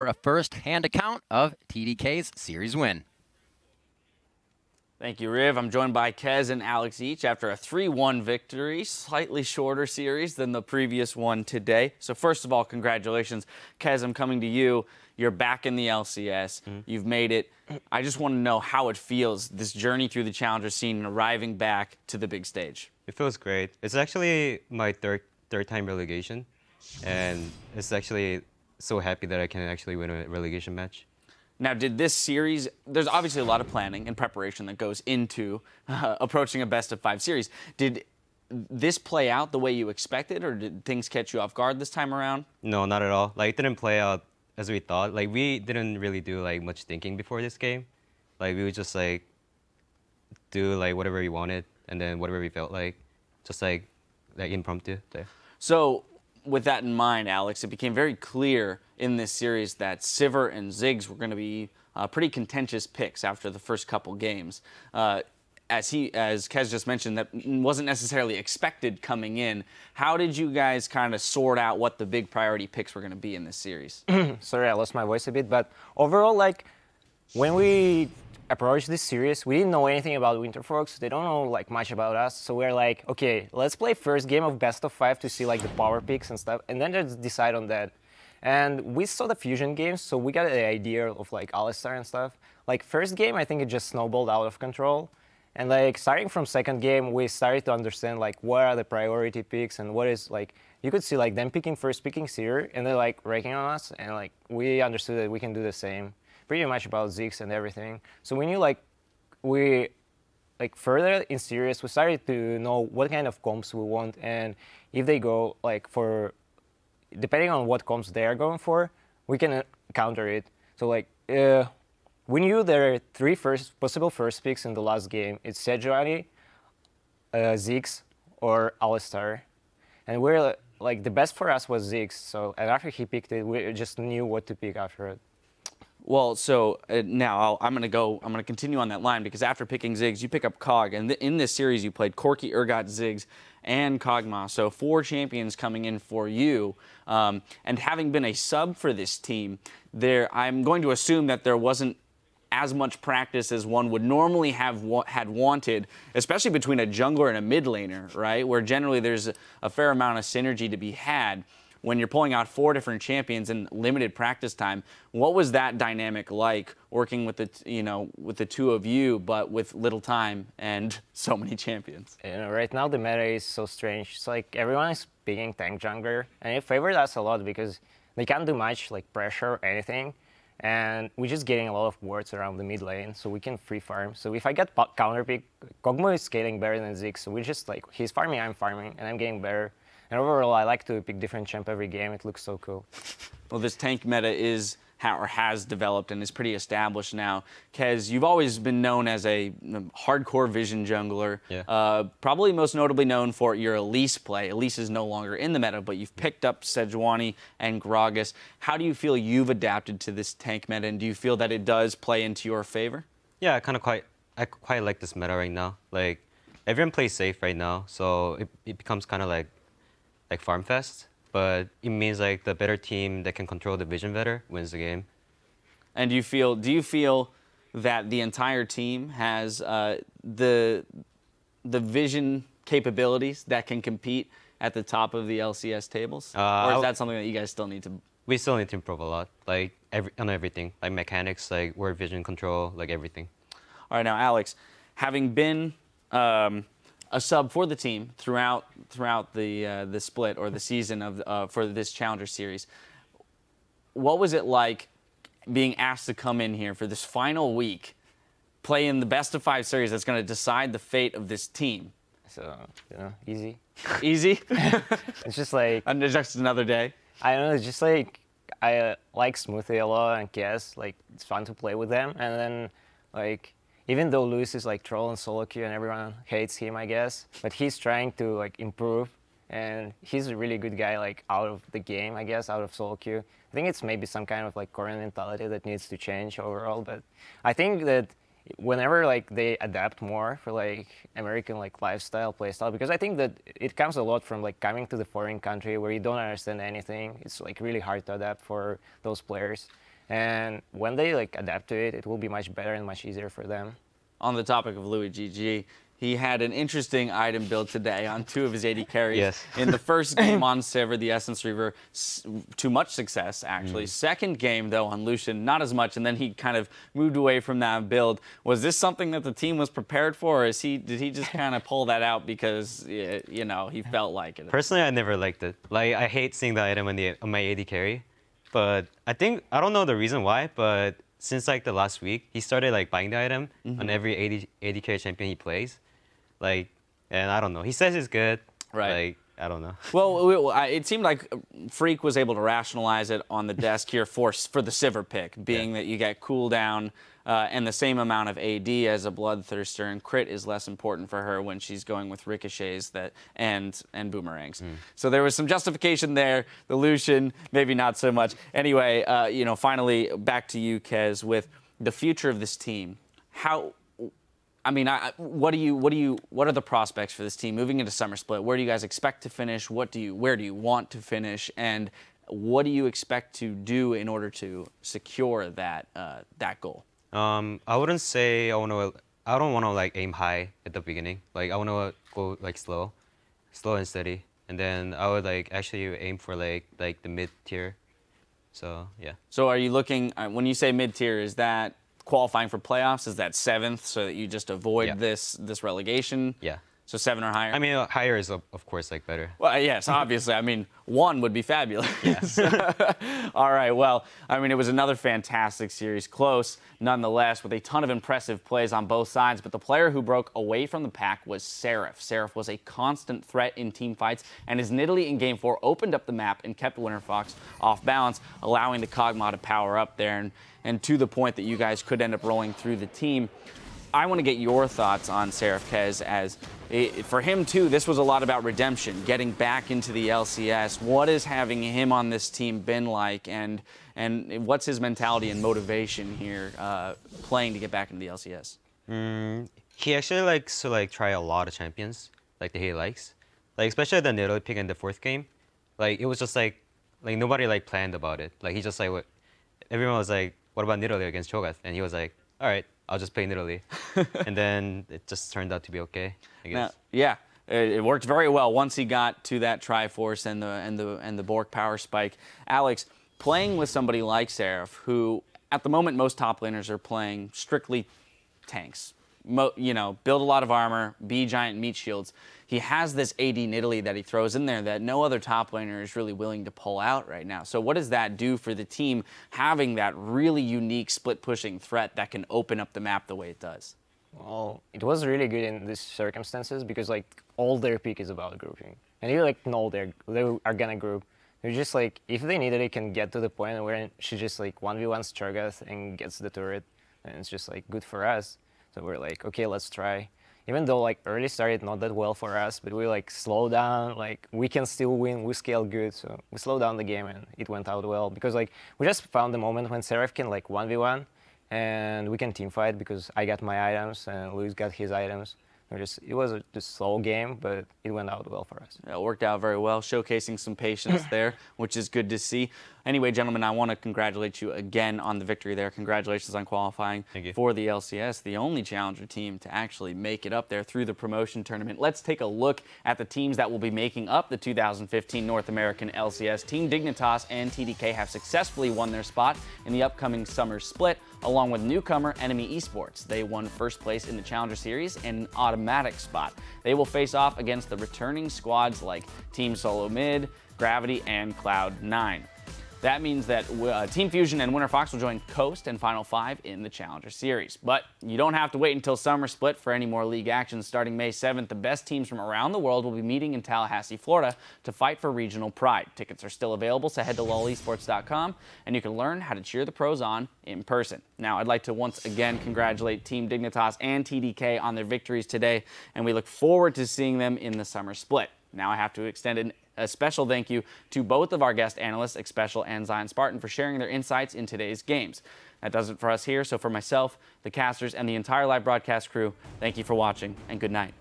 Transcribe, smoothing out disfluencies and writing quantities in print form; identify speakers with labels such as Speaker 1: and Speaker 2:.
Speaker 1: a first-hand account of TDK's series win.
Speaker 2: Thank you, Riv. I'm joined by Kez and Alex each after a 3-1 victory, slightly shorter series than the previous one today. So first of all, congratulations. Kez, I'm coming to you. You're back in the LCS. You've made it. I just want to know how it feels, this journey through the challenger scene and arriving back to the big stage.
Speaker 3: It feels great. It's actually my third time relegation, and it's actually so happy that I can actually win a relegation match.
Speaker 2: Now, did this series, there's obviously a lot of planning and preparation that goes into approaching a best-of-5 series. Did this play out the way you expected, or did things catch you off guard this time around?
Speaker 3: No, not at all. Like, it didn't play out as we thought. Like, we didn't really do, like, much thinking before this game. Like, we would just, like, do, like, whatever we wanted, and then whatever we felt like. Just, like impromptu there.
Speaker 2: So, with that in mind, Alex, it became very clear in this series that Sivir and Ziggs were going to be pretty contentious picks after the first couple games. As Kez just mentioned, that wasn't necessarily expected coming in. How did you guys kind of sort out what the big priority picks were going to be in this series?
Speaker 4: Sorry, I lost my voice a bit, but overall, like, when we approached this series, we didn't know anything about Winterfox. They don't know, like, much about us. So we're like, okay, let's play first game of best of 5 to see, like, the power picks and stuff, and then just decide on that. And we saw the fusion games, so we got the idea of, like, Alistar and stuff. Like, first game, I think it just snowballed out of control. And, like, starting from second game, we started to understand, like, what are the priority picks and what is, like, you could see, like, them picking Seer, and they're, like, raking on us. And, like, we understood that we can do the same. Pretty much about Ziggs and everything. So we knew, like, further in series, we started to know what kind of comps we want. And if they go, like, for, depending on what comps they are going for, we can counter it. So, like, we knew there are three possible first picks in the last game. It's Sejuani, Ziggs, or Alistar. And we're like, the best for us was Ziggs. So, and after he picked it, we just knew what to pick after it.
Speaker 2: Well, so now I'm going to continue on that line, because after picking Ziggs, you pick up Cog. And in this series, you played Corki, Urgot, Ziggs, and Kog'Maw. So 4 champions coming in for you. And having been a sub for this team, I'm going to assume that there wasn't as much practice as one would normally have had wanted, especially between a jungler and a mid laner, right? Where generally there's a fair amount of synergy to be had. When you're pulling out 4 different champions in limited practice time, what was that dynamic like, working with the two of you, but with little time and so many champions?
Speaker 4: You know, right now the meta is so strange. It's like everyone is picking tank jungler, and it favored us a lot because they can't do much, like, pressure or anything, and we're just getting a lot of wards around the mid lane, so we can free farm. So if I get counter pick, Kog'Maw is scaling better than Ziggs, so we just, like, he's farming, I'm farming, and I'm getting better. And overall, I like to pick different champ every game. It looks so cool.
Speaker 2: Well, this tank meta has developed and is pretty established now. Kez, you've always been known as a hardcore vision jungler.
Speaker 3: Yeah.
Speaker 2: Probably most notably known for your Elise play. Elise is no longer in the meta, but you've picked up Sejuani and Gragas. How do you feel you've adapted to this tank meta, and do you feel that it does play into your favor?
Speaker 3: Yeah, I quite like this meta right now. Like, everyone plays safe right now, so it becomes kind of like farm fest, but it means, like, the better team that can control the vision better wins the game.
Speaker 2: And do you feel that the entire team has the vision capabilities that can compete at the top of the LCS tables? Or is that something that you guys still need to?
Speaker 3: We still need to improve a lot, like, on everything, like mechanics, like word vision control, like everything.
Speaker 2: All right, now Alex, having been a sub for the team throughout the split or the season for this Challenger Series, what was it like being asked to come in here for this final week, play in the best of 5 series that's going to decide the fate of this team?
Speaker 4: So, you know, easy.
Speaker 2: Easy?
Speaker 4: It's just like,
Speaker 2: and just another day?
Speaker 4: I don't know, it's just like, I like Smoothie a lot and Kies, like, it's fun to play with them. And then, like, even though Lewis is, like, trolling solo queue and everyone hates him, I guess, but he's trying to, like, improve, and he's a really good guy, like, out of the game, I guess, out of solo queue. I think it's maybe some kind of, like, Korean mentality that needs to change overall, but I think that whenever, like, they adapt more for, like, American, like, lifestyle, playstyle, because I think that it comes a lot from, like, coming to the foreign country where you don't understand anything. It's, like, really hard to adapt for those players. And when they like adapt to it, it will be much better and much easier for them.
Speaker 2: On the topic of Louis GG, he had an interesting item build today on 2 of his AD carries.
Speaker 3: Yes.
Speaker 2: In the first game on Sivir, the Essence Reaver, to much success, actually. Second game, though, on Lucian, not as much, and then he kind of moved away from that build. Was this something that the team was prepared for, or did he just kind of pull that out because, you know, he felt like it?
Speaker 3: Personally, I never liked it. Like, I hate seeing the item on my AD carry. But I don't know the reason why, but since like the last week, he started like buying the item on every AD carry champion he plays. Like, and I don't know. He says it's good.
Speaker 2: Right.
Speaker 3: Like, I don't know.
Speaker 2: Well, it seemed like Freak was able to rationalize it on the desk here for the Sivir pick, being that you get cooldown and the same amount of AD as a Bloodthirster, and crit is less important for her when she's going with ricochets and boomerangs. So there was some justification there. The Lucian, maybe not so much. Anyway, you know, finally back to you, Kez, with the future of this team. I mean, what are the prospects for this team moving into Summer Split? Where do you guys expect to finish? Where do you want to finish? And what do you expect to do in order to secure that goal?
Speaker 3: I wouldn't say I don't want to like aim high at the beginning. Like I want to go like slow and steady, and then I would like actually aim for like the mid tier. So yeah.
Speaker 2: So are you looking when you say mid tier? Is that qualifying for playoffs? Is that 7th so that you just avoid this relegation?
Speaker 3: Yeah.
Speaker 2: So 7 or higher?
Speaker 3: I mean, higher is, of course, like better.
Speaker 2: Well, yes, obviously. I mean, 1 would be fabulous.
Speaker 3: Yes.
Speaker 2: All right, well, I mean, it was another fantastic series. Close, nonetheless, with a ton of impressive plays on both sides. But the player who broke away from the pack was Seraph. Seraph was a constant threat in team fights, and his Nidalee in Game 4 opened up the map and kept Winterfox off balance, allowing the Kog'Maw to power up there. And to the point that you guys could end up rolling through the team. I want to get your thoughts on Sarahquez, as for him too, this was a lot about redemption, getting back into the LCS. What is having him on this team been like, and what's his mentality and motivation here playing to get back into the LCS?
Speaker 3: He actually likes to like try a lot of champions like that he likes, like especially the Nidalee pick in the 4th game. Like it was just like nobody like planned about it. Like he just like everyone was like, what about Nidalee against Cho'Gath? And he was like, all right, I'll just play Nidalee. And then it just turned out to be okay, I guess.
Speaker 2: Now, yeah, it worked very well once he got to that Triforce and the Bork power spike. Alex, playing with somebody like Seraph, who at the moment most top laners are playing strictly tanks. You know, build a lot of armor, be giant meat shields. He has this AD Nidalee that he throws in there that no other top laner is really willing to pull out right now. So what does that do for the team, having that really unique split-pushing threat that can open up the map the way it does?
Speaker 4: Well, it was really good in these circumstances because like all their pick is about grouping, and you like know they are gonna group. They're just like, if they need it, they can get to the point where she just like 1v1s Cho'Gath and gets the turret, and it's just like good for us. So we're like, okay, let's try. Even though like early started not that well for us, but we like slow down, like we can still win, we scale good. So we slowed down the game and it went out well because like we just found the moment when Seraph can like 1v1 and we can team fight because I got my items and Luis got his items. It was a slow game, but it went out well for us.
Speaker 2: Yeah, it worked out very well, showcasing some patience there, which is good to see. Anyway, gentlemen, I want to congratulate you again on the victory there. Congratulations on qualifying for the LCS, the only challenger team to actually make it up there through the promotion tournament. Let's take a look at the teams that will be making up the 2015 North American LCS. Team Dignitas and TDK have successfully won their spot in the upcoming summer split, along with newcomer Enemy Esports. They won 1st place in the Challenger Series and an automatic spot. They will face off against the returning squads like Team Solo Mid, Gravity, and Cloud9. That means that Team Fusion and Winterfox will join Coast and Final 5 in the Challenger Series. But you don't have to wait until Summer Split for any more league action. Starting May 7th, the best teams from around the world will be meeting in Tallahassee, Florida to fight for regional pride. Tickets are still available, so head to lolesports.com and you can learn how to cheer the pros on in person. Now, I'd like to once again congratulate Team Dignitas and TDK on their victories today, and we look forward to seeing them in the Summer Split. Now I have to extend a special thank you to both of our guest analysts, Xpecial and Zion Spartan, for sharing their insights in today's games. That does it for us here. So for myself, the casters, and the entire live broadcast crew, thank you for watching, and good night.